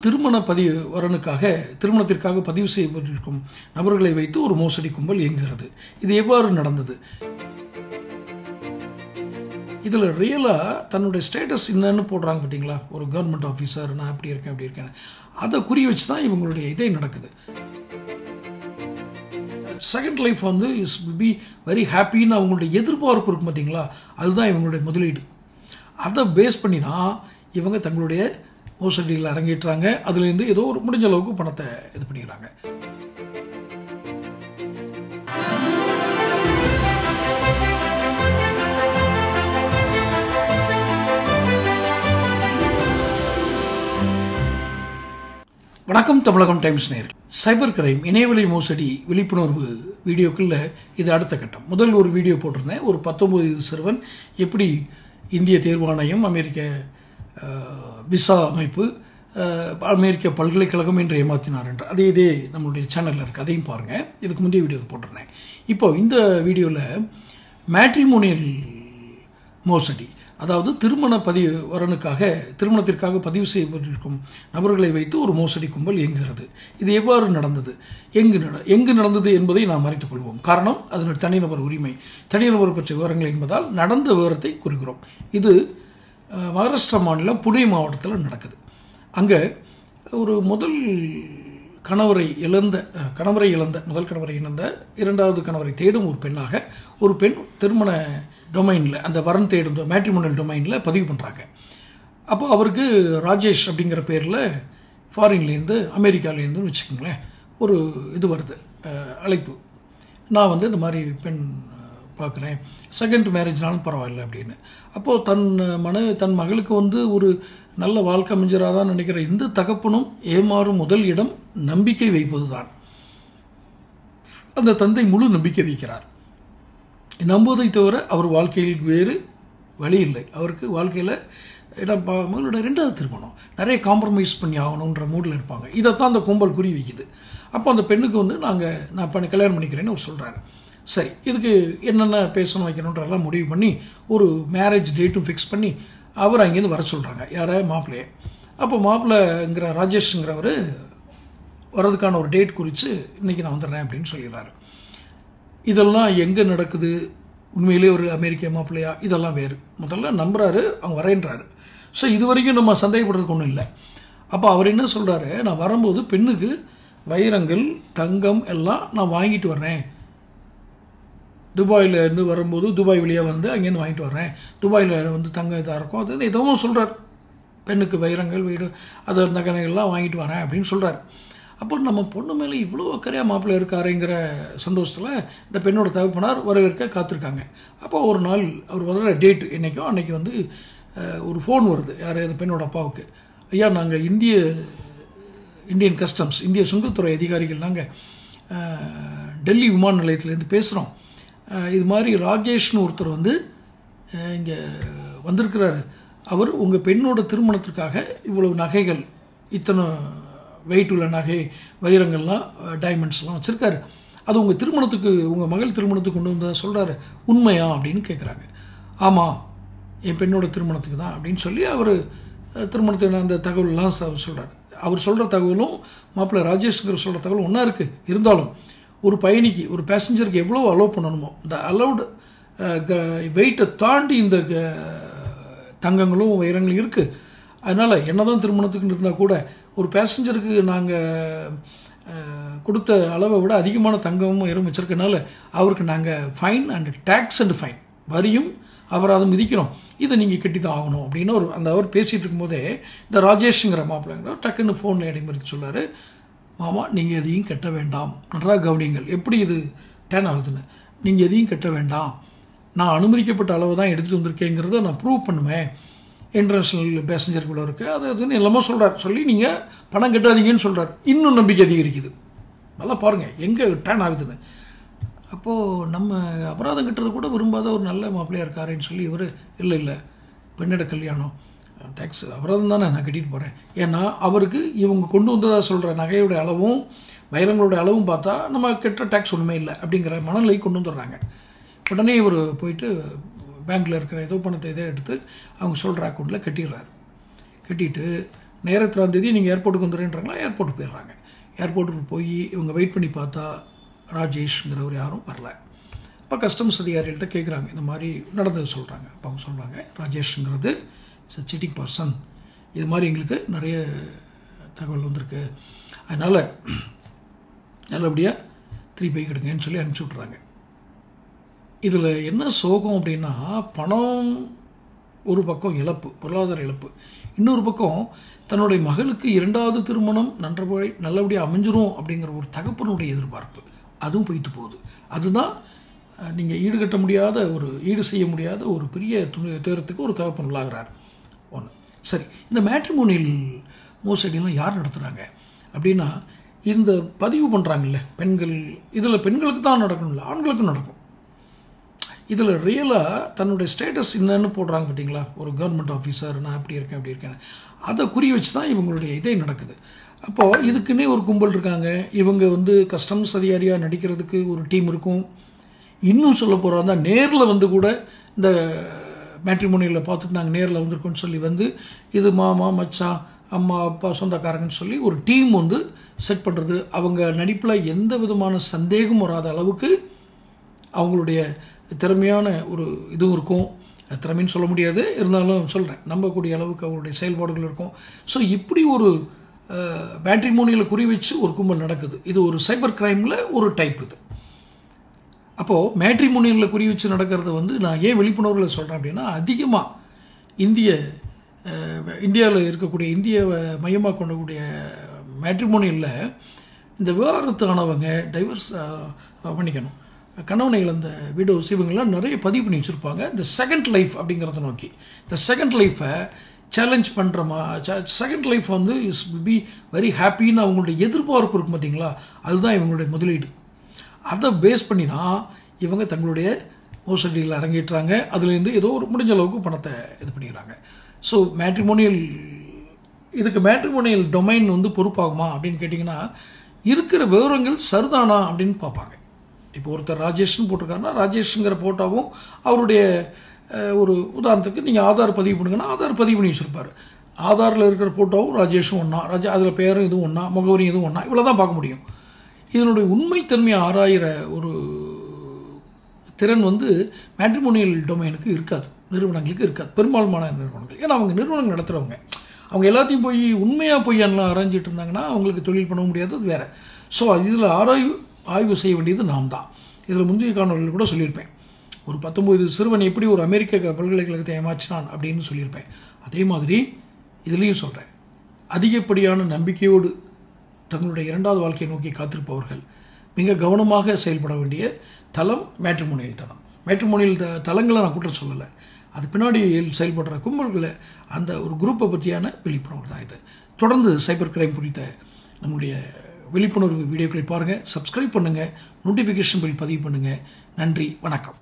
திருமண திருமணத்திற்காக பதிவு செய்யப்பட்டிருக்கும் நபர்களை வைத்து ஒரு மோசடி கும்பல் இயங்குகிறது. இது எவ்வாறு நடந்தது? இதில் ரியலாக தன்னுடைய ஸ்டேட்டஸ் என்னன்னு போடுறாங்க பார்த்தீங்களா, ஒரு கவர்மெண்ட் ஆஃபீஸர், நான் அப்படி இருக்கேன், அதை குறி வச்சு தான் இவங்களுடைய இதே நடக்குது. செகண்ட் லைஃப் வந்து பி வெரி ஹாப்பின்னு அவங்களுடைய எதிர்பார்ப்பு இருக்கும் பார்த்தீங்களா, அதுதான் இவங்களுடைய முதலீடு. அதை பேஸ் பண்ணி தான் இவங்க தங்களுடைய மோசடியில் அரங்கேற்றாங்க. அதுலேருந்து ஏதோ ஒரு முடிஞ்ச அளவுக்கு பணத்தை இது பண்ணிடுறாங்க. வணக்கம் தமிழகம் டைம்ஸ் நேயர்களே. சைபர் கிரைம் இணையவழி மோசடி விழிப்புணர்வு வீடியோக்குள்ள இது அடுத்த கட்டம். முதல் ஒரு வீடியோ போட்டிருந்தேன். ஒரு 19 சிறுவன் எப்படி இந்திய தேர்வாணையம், அமெரிக்க விசா அமைப்பு, அமெரிக்க பல்கலைக்கழகம் என்று ஏமாற்றினார் என்று. இதே நம்மளுடைய சேனலில் இருக்குது, அதையும் பாருங்கள். இதுக்கு முந்தைய வீடியோ போட்டிருந்தேன். இப்போ இந்த வீடியோவில் மேட்ரிமோனியல் மோசடி, அதாவது திருமணத்திற்காக பதிவு செய்யப்பட்டிருக்கும் நபர்களை வைத்து ஒரு மோசடி கும்பல் இயங்குகிறது. இது எவ்வாறு நடந்தது, எங்கு நடந்தது என்பதை நாம் மறைத்துக் கொள்வோம். காரணம், அதனுடைய தனிநபர் உரிமை, தனிநபர் பற்றிய விவரங்கள் என்பதால் நடந்த விவரத்தை கூறுகிறோம். இது மகாராஷ்டிரா மாநிலம் புனே மாவட்டத்தில் நடக்குது. அங்கே ஒரு முதல் கணவரை இழந்த இரண்டாவது கணவரை தேடும் ஒரு பெண்ணாக ஒரு பெண் திருமண டொமைனில், அந்த வரன் தேடும் மேட்ரிமோனியல் டொமைனில் பதிவு பண்ணுறாங்க. அப்போ அவருக்கு ராஜேஷ் அப்படிங்கிற பேரில் ஃபாரின்லேருந்து, அமெரிக்காவிலேருந்து வச்சுக்கோங்களேன், ஒரு இது வருது, அழைப்பு. நான் வந்து இந்த மாதிரி பெண் பார்க்குறேன், செகண்ட் மேரேஜ்னாலும் பரவாயில்ல அப்படின்னு. அப்போது தன் மகளுக்கு வந்து ஒரு நல்ல வாழ்க்கை அமைஞ்சராதான் நினைக்கிற எந்த தகப்பனும் ஏமாறும் முதல் இடம் நம்பிக்கை வைப்பது தான். அந்த தந்தை முழு நம்பிக்கை வைக்கிறார். நம்புவதை தவிர அவர் வாழ்க்கையில் வேறு வழி இல்லை. அவருக்கு வாழ்க்கையில் மகளோட 2வது திருமணம், நிறைய காம்ப்ரமைஸ் பண்ணி ஆகணுன்ற மூடில் இருப்பாங்க. இதைத்தான் அந்த கும்பல் குறி வைக்குது. அப்போ அந்த பெண்ணுக்கு வந்து நான் கல்யாணம் பண்ணிக்கிறேன்னு அவர் சொல்கிறாரு. சரி, இதுக்கு என்னென்ன பேசணும் வைக்கணுன்றதெல்லாம் முடிவு பண்ணி ஒரு மேரேஜ் டேட்டும் ஃபிக்ஸ் பண்ணி அவர் அங்கேருந்து வர சொல்கிறாங்க. மாப்பிள்ளையே. அப்போ மாப்பிள்ளைங்கிற ராஜேஷ்ங்கிறவர் வர்றதுக்கான ஒரு டேட் குறித்து இன்றைக்கி நான் வந்துடுறேன் அப்படின்னு சொல்லிடுறாரு. இதெல்லாம் எங்கே நடக்குது, உண்மையிலே ஒரு அமெரிக்க மாப்பிள்ளையா, இதெல்லாம் வேறு. முதல்ல நம்புறாரு, அவங்க வரேன்றாரு. ஸோ இது வரைக்கும் நம்ம சந்தேகப்படுறதுக்கு ஒன்றும் இல்லை. அப்போ அவர் என்ன சொல்கிறாரு, நான் வரும்போது பெண்ணுக்கு வைரங்கள், தங்கம் எல்லாம் நான் வாங்கிட்டு வர்றேன். துபாயிலேருந்து வரும்போது துபாய் வழியாக வந்து அங்கேருந்து வாங்கிட்டு வர்றேன். துபாயில் வந்து தங்கம் இதாக இருக்கும், அது எதுவும் சொல்கிறார். பெண்ணுக்கு வைரங்கள், வீடு, அது நகைகள்லாம் வாங்கிட்டு வரேன் அப்படின்னு சொல்கிறார். அப்போ நம்ம பொண்ணு மேலே இவ்வளோ அக்கறையாக மாப்பிள்ளை இருக்காருங்கிற சந்தோஷத்தில் இந்த பெண்ணோட தகப்பனார் வரவேற்க காத்திருக்காங்க. அப்போ ஒரு நாள் அவர் வர்ற டேட் என்னைக்கோ அன்றைக்கி வந்து ஒரு ஃபோன் வருது. அந்த பெண்ணோட அப்பாவுக்கு, ஐயா நாங்கள் இந்தியன் கஸ்டம்ஸ், இந்திய சுங்கத்துறை அதிகாரிகள், நாங்கள் டெல்லி விமான நிலையத்திலேருந்து பேசுகிறோம். இது மாதிரி ராஜேஷ்னு ஒருத்தர் வந்து இங்கே வந்திருக்கிறாரு. அவர் உங்கள் பெண்ணோட திருமணத்திற்காக இவ்வளவு நகைகள், இத்தனை வெயிட் உள்ள நகை, வைரங்கள்லாம், டைமண்ட்ஸ்லாம் வச்சுருக்காரு. அது உங்கள் மகள் திருமணத்துக்கு கொண்டு வந்த சொல்கிறாரு, உண்மையா அப்படின்னு கேட்குறாங்க. ஆமாம், என் பெண்ணோட திருமணத்துக்கு தான் அப்படின்னு சொல்லி அவர் திருமணத்துக்கு அந்த தகவல்லாம் சொல்கிறார். அவர் சொல்கிற தகவலும் மாப்பிள்ளை ராஜேஷ்ங்கிற சொல்கிற தகவலும் ஒன்றா இருக்குது. இருந்தாலும் ஒரு பயணிக்கு, ஒரு பேசஞ்சருக்கு எவ்வளோ அலோவ் பண்ணணுமோ, இந்த அலௌடு வெயிட்டை தாண்டி இந்த தங்கங்களும் வைரங்களும் இருக்குது. அதனால் என்னதான் திருமணத்துக்குன்னு இருந்தால் கூட ஒரு பேசஞ்சருக்கு நாங்கள் கொடுத்த அளவை விட அதிகமான தங்கமும் வைரம் வச்சுருக்கனால அவருக்கு நாங்கள் fine and tax and fine, வரியும் அபராதம் விதிக்கிறோம், இதை நீங்கள் கட்டி தான் ஆகணும் அப்படின்னு அவர் பேசிகிட்டு இருக்கும்போதே இந்த ராஜேஷுங்கிற மாப்பிள்ளைங்கிற டக்குன்னு ஃபோனில் இடைமறித்து சொன்னார், மாமா நீங்கள் எதையும் கட்ட வேண்டாம், நன்றாக கவனிங்கள் எப்படி இது டேன் ஆகுதுன்னு, நீங்கள் எதையும் கட்ட வேண்டாம், நான் அனுமதிக்கப்பட்ட அளவு தான் எடுத்துகிட்டு வந்திருக்கேங்கிறத நான் ப்ரூவ் பண்ணுவேன், இன்டர்நேஷ்னல் பேசஞ்சர் கூட இருக்குது, அதுன்னு எல்லாமே சொல்கிறார். சொல்லி நீங்கள் பணம் கட்டாதீங்கன்னு சொல்கிறார். இன்னும் நம்பிக்கை அதிகரிக்குது. நல்லா பாருங்கள் எங்கே டேன் ஆகுதுன்னு. அப்போது நம்ம அபராதம் கட்டுறது கூட விரும்பாத ஒரு நல்ல மாப்பிள்ளையாக இருக்காருன்னு சொல்லி இவர், இல்லை பெண்ணோட கல்யாணம் டேக்ஸ் அபராதம் தானே, நான் கட்டிட்டு போகிறேன். ஏன்னா அவருக்கு இவங்க கொண்டு வந்ததாக சொல்கிற நகையோட அளவும் வைரங்களோட அளவும் பார்த்தா நம்ம கெட்ட டேக்ஸ் ஒன்றுமே இல்லை அப்படிங்கிற மனநிலை கொண்டு வந்துடுறாங்க. உடனே இவர் போயிட்டு பேங்க்கில் இருக்கிற ஏதோ பணத்தை இதை எடுத்து அவங்க சொல்கிற அக்கௌண்ட்டில் கட்டிடுறாரு. கட்டிட்டு நேரத்திலாம் தேதி நீங்கள் ஏர்போர்ட்டுக்கு வந்துடுறேன்றாங்களா, ஏர்போர்ட்டுக்கு போயிடுறாங்க. ஏர்போர்ட்டுக்கு போய் இவங்க வெயிட் பண்ணி பார்த்தா ராஜேஷ்ங்கிறவர் யாரும் வரல. அப்போ கஸ்டம்ஸ் அதிகாரிகள்கிட்ட கேட்குறாங்க, இந்த மாதிரி நடந்தது சொல்கிறாங்க. அப்போ அவங்க சொல்கிறாங்க, ராஜேஷ்ங்கிறது இட்ஸ் அ சீட்டிங் பர்சன், இது மாதிரி எங்களுக்கு நிறைய தகவல் வந்திருக்கு, அதனால் நல்லபடியாக திருப்பி கிடுங்கன்னு சொல்லி அனுப்பிச்சி விட்றாங்க. இதில் என்ன சோகம் அப்படின்னா, பணம் ஒரு பக்கம் இழப்பு, பொருளாதார இழப்பு, இன்னொரு பக்கம் தன்னுடைய மகளுக்கு 2வது திருமணம் நல்லபடியாக அமைஞ்சிரும் அப்படிங்கிற ஒரு தகப்பனுடைய எதிர்பார்ப்பு, அதுவும் போய்த்து போகுது. அதுதான் நீங்கள் ஈடுகட்ட முடியாத ஈடு செய்ய முடியாத ஒரு பெரிய துயரத்துக்கு ஒரு தகப்பன் உள்ளாகிறார். ஒன்று. சரி, இந்த மேட்ரிமோனியல் மோசடிலாம் யார் நடத்துகிறாங்க அப்படின்னா, இந்த பதிவு பண்ணுறாங்கல்ல பெண்கள், இதில் பெண்களுக்கு தான் நடக்கணும் இல்லை, ஆண்களுக்கும் நடக்கும். இதில் ரியலாக தன்னுடைய ஸ்டேட்டஸ் என்னன்னு போடுறாங்க பார்த்தீங்களா, ஒரு கவர்மெண்ட் ஆஃபீஸர், நான் அப்படி இருக்கேன், அதை குறி வச்சு தான் இவங்களுடைய இதே நடக்குது. அப்போது இதுக்குன்னே ஒரு கும்பல் இருக்காங்க. இவங்க கஸ்டம்ஸ் அதிகாரியாக நடிக்கிறதுக்கு ஒரு டீம் இருக்கும். இன்னும் சொல்ல போகிறாங்க, நேரில் கூட இந்த மேட்ரிமோனியில் பார்த்துட்டு நாங்கள் நேரில் வந்திருக்கோன்னு சொல்லி இது மாமா மச்சான் அம்மா அப்பா சொந்தக்காரங்கன்னு சொல்லி ஒரு டீம் செட் பண்ணுறது. அவங்க நடிப்பில் எந்த விதமான சந்தேகம் வராத அளவுக்கு அவங்களுடைய திறமையான ஒரு இதுவும் இருக்கும். திறமைன்னு சொல்ல முடியாது, இருந்தாலும் சொல்கிறேன், நம்பக்கூடிய அளவுக்கு அவங்களுடைய செயல்பாடுகள் இருக்கும். ஸோ இப்படி ஒரு மேட்ரிமோனியில் குறி வச்சு ஒரு கும்பல் நடக்குது. இது ஒரு சைபர் கிரைமில் ஒரு டைப். இது அப்போது மேட்ரிமோனியில் குறி வச்சு நடக்கிறது நான் ஏன் விழிப்புணர்வில் சொல்கிறேன் அப்படின்னா, அதிகமாக இந்தியாவில் இருக்கக்கூடிய இந்திய மையமாக கொண்டக்கூடிய மேட்ரிமோனியில் இந்த விவாகரத்தானவங்க டைவர்ஸ் பண்ணிக்கணும், கணவனை இழந்த விடோஸ், இவங்கெல்லாம் நிறைய பதிவு பண்ணி வச்சுருப்பாங்க. இந்த செகண்ட் லைஃப் அப்படிங்கிறத நோக்கி, இந்த செகண்ட் லைஃப்பை சேலஞ்ச் பண்ணுறமா, second life is be very ஹாப்பின்னு அவங்களுடைய எதிர்பார்ப்பு இருக்கும் பார்த்தீங்களா, அதுதான் இவங்களுடைய முதலீடு. அதை பேஸ் பண்ணி தான் இவங்க தங்களுடைய மோசடியில் அரங்கேற்றாங்க. அதுலேருந்து ஏதோ ஒரு முடிஞ்ச அளவுக்கு பணத்தை இது பண்ணிடுறாங்க. ஸோ மேட்ரிமோனியல் டொமைன் பொறுப்பாகுமா அப்படின்னு கேட்டிங்கன்னா, இருக்கிற விவரங்கள் சரிதானா அப்படின்னு பார்ப்பாங்க. இப்போ ஒருத்தர் ராஜேஷ்னு போட்டிருக்காருன்னா, ராஜேஷ்ங்கிற போட்டாவும் அவருடைய ஒரு உதாரணத்துக்கு நீங்கள் ஆதார் பதிவு பண்ணுங்கன்னா ஆதார் பதிவு பண்ணி வச்சுருப்பார். ஆதாரில் இருக்கிற போட்டோவும் ராஜேஷும் ஒன்றா, அதில் பேரும் இதுவும் ஒன்றா, முகவரியும் இதுவும் ஒன்றா, இவ்வளோ தான் பார்க்க முடியும். இதனுடைய உண்மைத்தன்மையை ஆராயிற ஒரு திறன் மேட்ரிமோனியல் டொமைனுக்கு இருக்காது, நிறுவனங்களுக்கு இருக்காது, பெரும்பாலான நிறுவனங்கள். ஏன்னா அவங்க நிறுவனங்கள் நடத்துகிறவங்க, அவங்க எல்லாத்தையும் போய் உண்மையாக பொய்யானலாம் ஆராய்ஞ்சிட்டு இருந்தாங்கன்னா அவங்களுக்கு தொழில் பண்ண முடியாது, அது வேறு. ஸோ இதில் ஆய்வு செய்ய வேண்டியது நாம் தான். இதில் முந்தைய காணொலியில் கூட சொல்லியிருப்பேன், ஒரு 19 சிறுவன் எப்படி ஒரு அமெரிக்க பல்கலைக்கழகத்தை ஏமாற்றினான் அப்படின்னு சொல்லியிருப்பேன். அதே மாதிரி இதுலேயும் சொல்கிறேன், அதிகப்படியான நம்பிக்கையோடு தங்களுடைய 2வது வாழ்க்கையை நோக்கி காத்திருப்பவர்கள் மிக கவனமாக செயல்பட வேண்டிய தளம் மேட்ரிமோனியல் தளம். மேட்ரிமோனியல் தளங்களை நான் குற்றம் சொல்லலை, அது பின்னாடி செயல்படுற கும்பல்களை, அந்த ஒரு குரூப்பை பற்றியான விழிப்புணர்வு தான் இது. தொடர்ந்து சைபர் கிரைம் குறித்த நம்முடைய விழிப்புணர்வு வீடியோக்களை பாருங்கள், சப்ஸ்கிரைப் பண்ணுங்கள், நோட்டிஃபிகேஷன் பில் பதிவு பண்ணுங்கள். நன்றி, வணக்கம்.